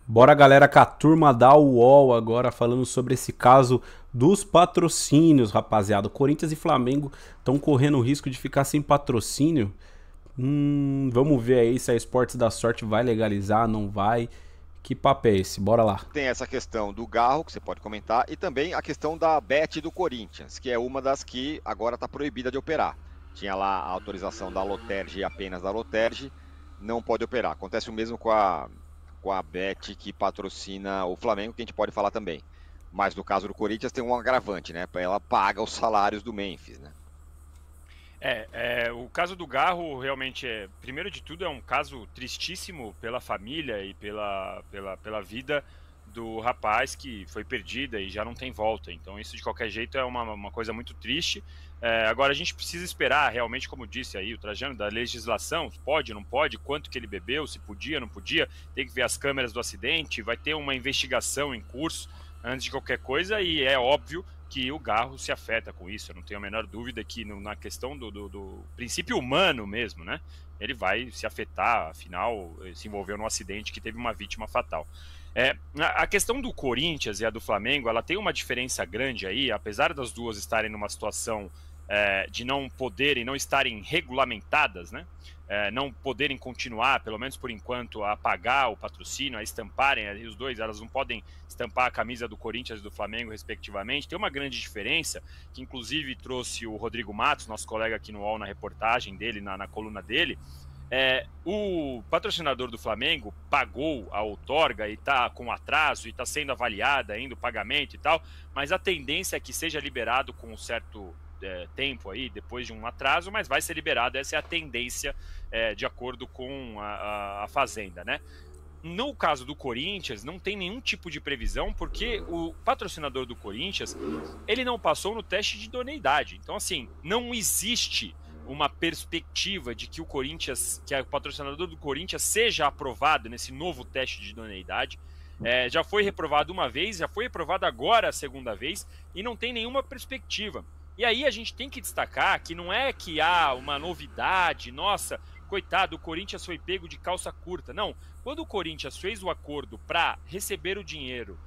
Bora, galera, com a turma da UOL agora falando sobre esse caso dos patrocínios, rapaziada. O Corinthians e Flamengo estão correndo o risco de ficar sem patrocínio. Vamos ver aí se a Esportes da Sorte vai legalizar, não vai. Que papo é esse? Bora lá. Tem essa questão do Garro, que você pode comentar, e também a questão da Bet do Corinthians, que é uma das que agora está proibida de operar. Tinha lá a autorização da Loterge e apenas da Loterge, não pode operar. Acontece o mesmo com a Bet que patrocina o Flamengo, que a gente pode falar também. Mas no caso do Corinthians tem um agravante, né? Ela paga os salários do Memphis, né? O caso do Garro realmente primeiro de tudo, é um caso tristíssimo pela família e pela vida do rapaz que foi perdida e já não tem volta. Então, isso de qualquer jeito é uma coisa muito triste. Agora, a gente precisa esperar realmente, como disse aí o Trajano, da legislação: pode, não pode, quanto que ele bebeu, se podia, não podia, tem que ver as câmeras do acidente, vai ter uma investigação em curso antes de qualquer coisa, e é óbvio que o Garro se afeta com isso. Eu não tenho a menor dúvida que na questão do princípio humano mesmo, né? Ele vai se afetar, afinal, se envolveu num acidente que teve uma vítima fatal. A questão do Corinthians e a do Flamengo, ela tem uma diferença grande aí, apesar das duas estarem numa situação de não poderem, não estarem regulamentadas, né? Não poderem continuar, pelo menos por enquanto, a pagar o patrocínio, a estamparem, os dois, elas não podem estampar a camisa do Corinthians e do Flamengo, respectivamente. Tem uma grande diferença, que inclusive trouxe o Rodrigo Matos, nosso colega aqui no UOL, na reportagem dele, na coluna dele. O patrocinador do Flamengo pagou a outorga e está com atraso e está sendo avaliada ainda o pagamento e tal, mas a tendência é que seja liberado com um certo tempo aí, depois de um atraso, mas vai ser liberado. Essa é a tendência, de acordo com a Fazenda, né? No caso do Corinthians, não tem nenhum tipo de previsão, porque o patrocinador do Corinthians, ele não passou no teste de idoneidade. Então, assim, não existe uma perspectiva de que o Corinthians, que é o patrocinador do Corinthians, seja aprovado nesse novo teste de idoneidade. Já foi reprovado uma vez, já foi reprovado agora a segunda vez, e não tem nenhuma perspectiva. E aí a gente tem que destacar que não é que há uma novidade, nossa, coitado, o Corinthians foi pego de calça curta. Não, quando o Corinthians fez o acordo para receber o dinheiro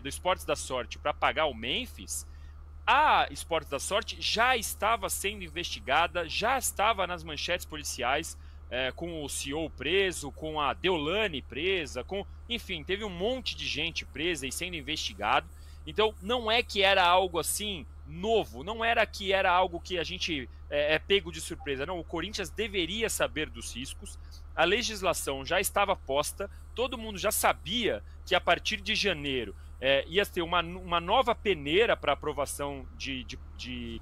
do Esportes da Sorte para pagar o Memphis, a Esportes da Sorte já estava sendo investigada, já estava nas manchetes policiais, com o CEO preso, com a Deolane presa, enfim, teve um monte de gente presa e sendo investigado. Então, não é que era algo assim novo, não era que era algo que a gente pego de surpresa. Não, o Corinthians deveria saber dos riscos, a legislação já estava posta, todo mundo já sabia que a partir de janeiro ia ter uma nova peneira para aprovação de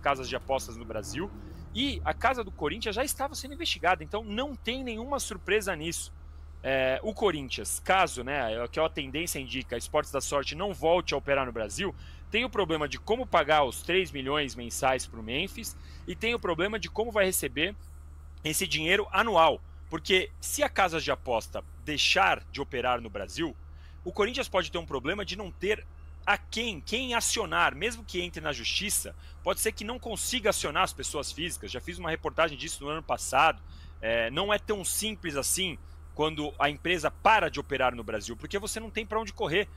casas de apostas no Brasil, e a casa do Corinthians já estava sendo investigada, então não tem nenhuma surpresa nisso. O Corinthians, caso, né, que a tendência indica, a Esportes da Sorte não volte a operar no Brasil, tem o problema de como pagar os 3 milhões mensais para o Memphis, e tem o problema de como vai receber esse dinheiro anual. Porque se a casa de aposta deixar de operar no Brasil, o Corinthians pode ter um problema de não ter a quem acionar, mesmo que entre na justiça, pode ser que não consiga acionar as pessoas físicas. Já fiz uma reportagem disso no ano passado. Não é tão simples assim quando a empresa para de operar no Brasil, porque você não tem para onde correr.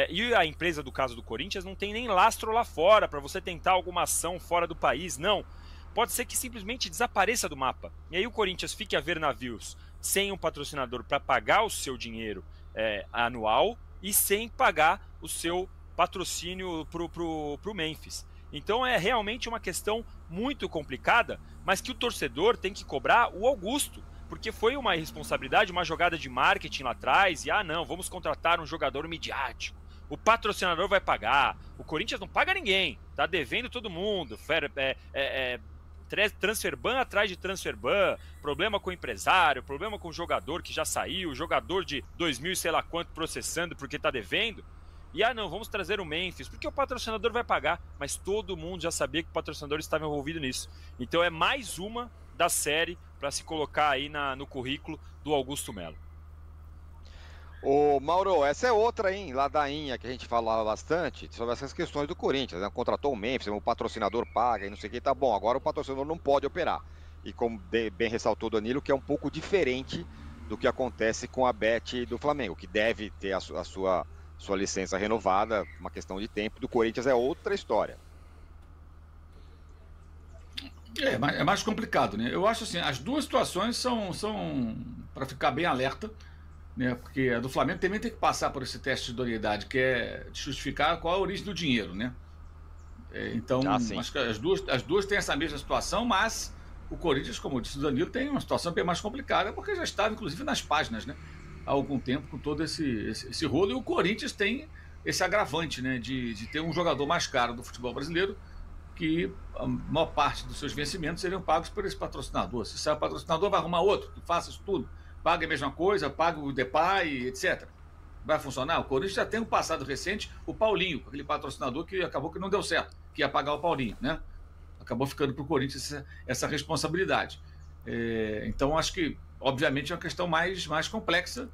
E a empresa, do caso do Corinthians, não tem nem lastro lá fora para você tentar alguma ação fora do país, não. Pode ser que simplesmente desapareça do mapa. E aí o Corinthians fique a ver navios sem um patrocinador para pagar o seu dinheiro anual e sem pagar o seu patrocínio pro Memphis. Então é realmente uma questão muito complicada, mas que o torcedor tem que cobrar o Augusto, porque foi uma irresponsabilidade, uma jogada de marketing lá atrás, e não, vamos contratar um jogador midiático, o patrocinador vai pagar, o Corinthians não paga ninguém, tá devendo todo mundo, transferban atrás de transferban, problema com o empresário, problema com o jogador que já saiu, jogador de 2000 e sei lá quanto processando porque tá devendo. E não, vamos trazer o Memphis, porque o patrocinador vai pagar, mas todo mundo já sabia que o patrocinador estava envolvido nisso. Então é mais uma da série para se colocar aí no currículo do Augusto Melo. Ô Mauro, essa é outra, hein, ladainha que a gente falava bastante sobre essas questões do Corinthians, né? Contratou o Memphis, o patrocinador paga e não sei o que, tá bom, agora o patrocinador não pode operar. E como bem ressaltou o Danilo, que é um pouco diferente do que acontece com a Bet do Flamengo, que deve ter a sua licença renovada, uma questão de tempo. Do Corinthians é outra história. É mais complicado, né? Eu acho assim, as duas situações são para ficar bem alerta, né? Porque a do Flamengo também tem que passar por esse teste de idoneidade, que é justificar qual é a origem do dinheiro, né? Então, acho que as duas têm essa mesma situação, mas o Corinthians, como disse o Danilo, tem uma situação bem mais complicada, porque já estava, inclusive, nas páginas, né? Há algum tempo, com todo esse rolo. E o Corinthians tem esse agravante, né? De ter um jogador mais caro do futebol brasileiro, que a maior parte dos seus vencimentos seriam pagos por esse patrocinador. Se sai o patrocinador, vai arrumar outro que faça isso tudo. Paga a mesma coisa, paga o Depay, etc. Vai funcionar? O Corinthians já tem um passado recente, o Paulinho, aquele patrocinador que acabou que não deu certo, que ia pagar o Paulinho, né? Acabou ficando para o Corinthians essa responsabilidade. Então, acho que, obviamente, é uma questão mais complexa,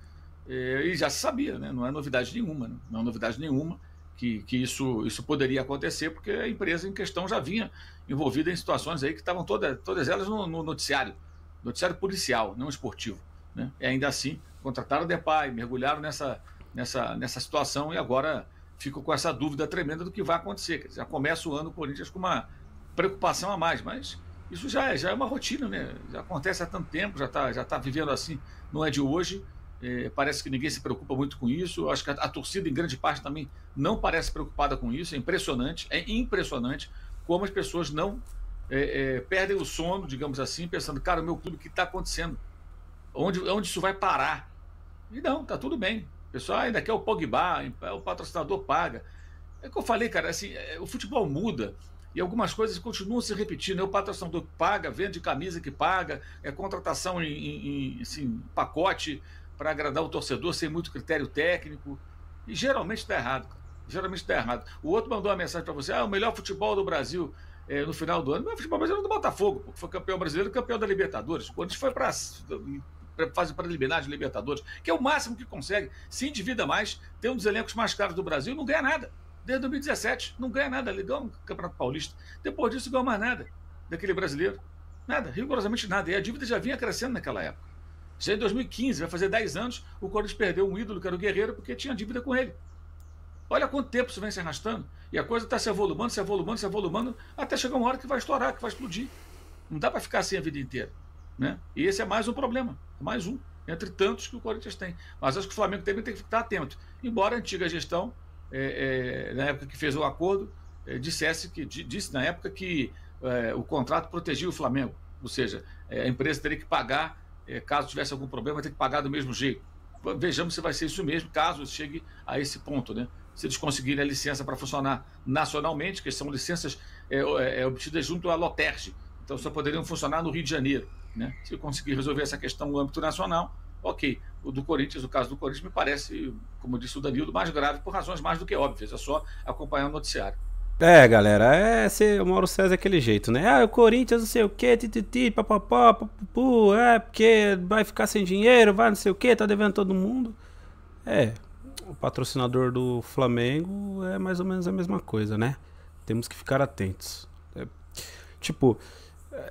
e já se sabia, né? Não é novidade nenhuma, né? Não é novidade nenhuma que isso poderia acontecer, porque a empresa em questão já vinha envolvida em situações aí que estavam todas elas no noticiário policial, não esportivo, né? E ainda assim, contrataram o Depay, mergulharam nessa situação e agora ficam com essa dúvida tremenda do que vai acontecer. Quer dizer, já começa o ano o Corinthians com uma preocupação a mais, mas isso já é uma rotina, né? Já acontece há tanto tempo, já tá vivendo assim, não é de hoje. Parece que ninguém se preocupa muito com isso. Acho que a torcida, em grande parte, também não parece preocupada com isso. É impressionante como as pessoas não perdem o sono, digamos assim, pensando, cara, o meu clube, o que está acontecendo? Onde isso vai parar? E não, tá tudo bem. O pessoal ainda quer o Pogba, o patrocinador paga. É o que eu falei, cara, assim, o futebol muda e algumas coisas continuam se repetindo. O patrocinador paga, vende camisa que paga, contratação em pacote para agradar o torcedor sem muito critério técnico. E geralmente está errado, cara. Geralmente está errado. O outro mandou uma mensagem para você: o melhor futebol do Brasil no final do ano. Não é o futebol brasileiro do Botafogo, porque foi campeão brasileiro e campeão da Libertadores. O Corinthians foi para fase preliminar de Libertadores, que é o máximo que consegue. Se endivida mais, tem um dos elencos mais caros do Brasil, não ganha nada. Desde 2017, não ganha nada. Ele ganhou no Campeonato Paulista. Depois disso, ganhou mais nada daquele brasileiro. Nada, rigorosamente nada. E a dívida já vinha crescendo naquela época. Já em 2015, vai fazer 10 anos, o Corinthians perdeu um ídolo, que era o Guerreiro, porque tinha dívida com ele. Olha quanto tempo isso vem se arrastando. E a coisa está se avolumando, até chegar uma hora que vai estourar, que vai explodir. Não dá para ficar assim a vida inteira, né? E esse é mais um problema, mais um, entre tantos que o Corinthians tem. Mas acho que o Flamengo também tem que ficar atento. Embora a antiga gestão, na época que fez o acordo, disse na época que o contrato protegia o Flamengo. Ou seja, a empresa teria que pagar, caso tivesse algum problema, ter que pagar do mesmo jeito. Vejamos se vai ser isso mesmo, caso chegue a esse ponto, né? Se eles conseguirem a licença para funcionar nacionalmente, que são licenças obtidas junto à Loterge, então só poderiam funcionar no Rio de Janeiro, né? Se conseguir resolver essa questão no âmbito nacional, ok. O caso do Corinthians me parece, como disse o Danilo, mais grave por razões mais do que óbvias, é só acompanhar o noticiário. Galera, o Mauro César é aquele jeito, né? O Corinthians não sei o que, papapá, papapu, porque vai ficar sem dinheiro, vai não sei o que, tá devendo todo mundo. O patrocinador do Flamengo é mais ou menos a mesma coisa, né? Temos que ficar atentos.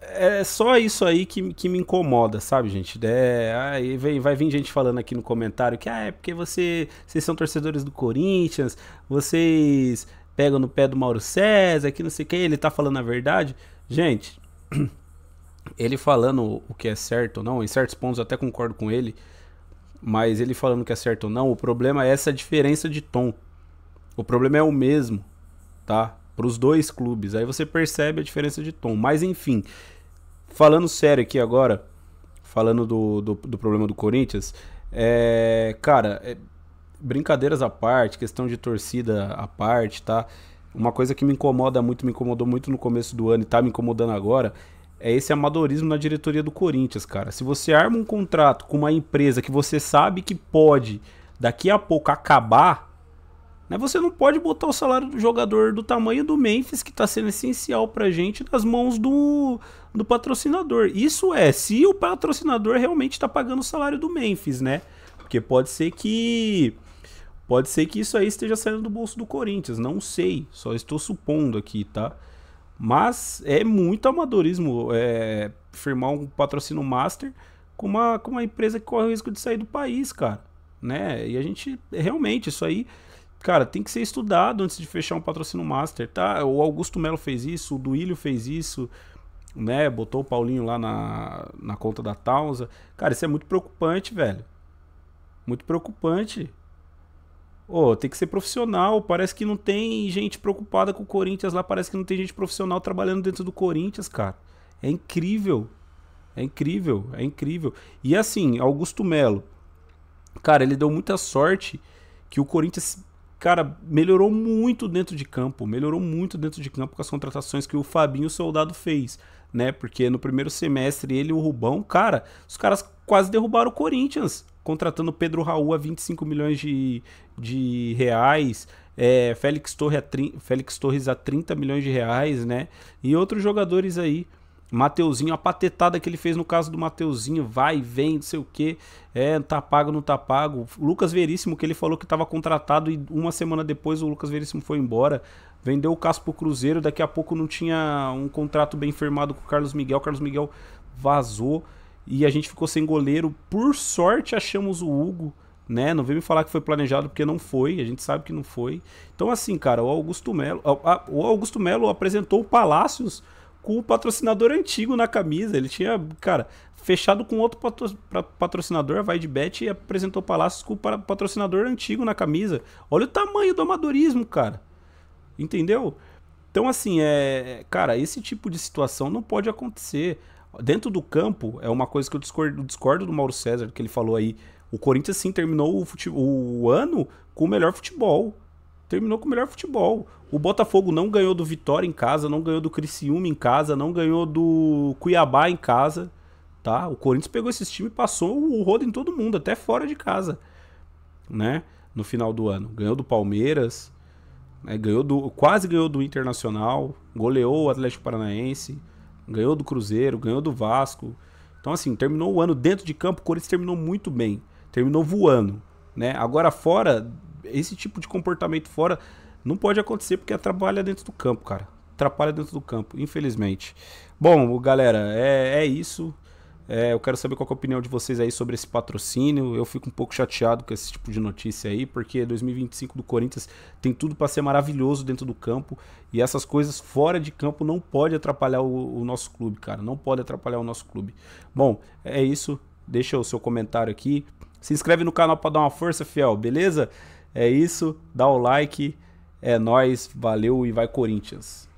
É só isso aí que me incomoda, sabe, gente? Aí vai vir gente falando aqui no comentário que porque vocês são torcedores do Corinthians, vocês pegam no pé do Mauro César, que não sei o que, ele tá falando a verdade. Gente, ele falando o que é certo ou não, em certos pontos eu até concordo com ele, mas ele falando que é certo ou não, o problema é essa diferença de tom. O problema é o mesmo, tá? Para os dois clubes. Aí você percebe a diferença de tom. Mas enfim, falando sério aqui agora, falando do problema do Corinthians, brincadeiras à parte, questão de torcida à parte, tá? Uma coisa que me incomodou muito no começo do ano e tá me incomodando agora, é esse amadorismo na diretoria do Corinthians, cara. Se você arma um contrato com uma empresa que você sabe que pode daqui a pouco acabar, né, você não pode botar o salário do jogador do tamanho do Memphis, que tá sendo essencial pra gente, nas mãos do patrocinador. Isso se o patrocinador realmente tá pagando o salário do Memphis, né? Porque pode ser que isso aí esteja saindo do bolso do Corinthians, não sei, só estou supondo aqui, tá? Mas é muito amadorismo firmar um patrocínio master com uma empresa que corre o risco de sair do país, cara, né? E a gente, realmente, isso aí, cara, tem que ser estudado antes de fechar um patrocínio master, tá? O Augusto Melo fez isso, o Duílio fez isso, né? Botou o Paulinho lá na conta da Taunza. Cara, isso é muito preocupante, velho. Muito preocupante. Ô, tem que ser profissional. Parece que não tem gente preocupada com o Corinthians lá. Parece que não tem gente profissional trabalhando dentro do Corinthians, cara. É incrível. É incrível. É incrível. E assim, Augusto Melo. Cara, ele deu muita sorte que o Corinthians, cara, melhorou muito dentro de campo. Melhorou muito dentro de campo com as contratações que o Fabinho Soldado fez, né? Porque no primeiro semestre ele e o Rubão, cara, os caras quase derrubaram o Corinthians, contratando Pedro Raul a 25 milhões de reais, Félix Torres a 30 milhões de reais, né? E outros jogadores aí. Mateuzinho, a patetada que ele fez no caso do Mateuzinho, vai e vem, não sei o que, não tá pago, não tá pago. Lucas Veríssimo, que ele falou que tava contratado e uma semana depois o Lucas Veríssimo foi embora, vendeu o Cássio pro Cruzeiro, daqui a pouco não tinha um contrato bem firmado com o Carlos Miguel vazou e a gente ficou sem goleiro. Por sorte achamos o Hugo, né? Não veio me falar que foi planejado, porque não foi, a gente sabe que não foi. Então assim, cara, o Augusto Melo apresentou o Palácios com o patrocinador antigo na camisa. Ele tinha, cara, fechado com outro patrocinador, a Vai de Bet, e apresentou Palácios com o patrocinador antigo na camisa. Olha o tamanho do amadorismo, cara. Entendeu? Então, assim, cara, esse tipo de situação não pode acontecer. Dentro do campo, é uma coisa que eu discordo do Mauro César, que ele falou aí. O Corinthians, sim, terminou o ano com o melhor futebol. Terminou com o melhor futebol. O Botafogo não ganhou do Vitória em casa, não ganhou do Criciúma em casa, não ganhou do Cuiabá em casa, tá? O Corinthians pegou esses times e passou o rodo em todo mundo, até fora de casa, né? No final do ano. Ganhou do Palmeiras, né? Quase ganhou do Internacional, goleou o Atlético Paranaense, ganhou do Cruzeiro, ganhou do Vasco. Então, assim, terminou o ano dentro de campo, o Corinthians terminou muito bem. Terminou voando, né? Agora fora, esse tipo de comportamento fora não pode acontecer porque atrapalha dentro do campo, cara. Atrapalha dentro do campo, infelizmente. Bom, galera, é isso. Eu quero saber qual é a opinião de vocês aí sobre esse patrocínio. Eu fico um pouco chateado com esse tipo de notícia aí, porque 2025 do Corinthians tem tudo para ser maravilhoso dentro do campo, e essas coisas fora de campo não pode atrapalhar o nosso clube, cara. Não pode atrapalhar o nosso clube. Bom, é isso. Deixa o seu comentário aqui. Se inscreve no canal para dar uma força, fiel, beleza? É isso. Dá o like. É nóis. Valeu e vai Corinthians.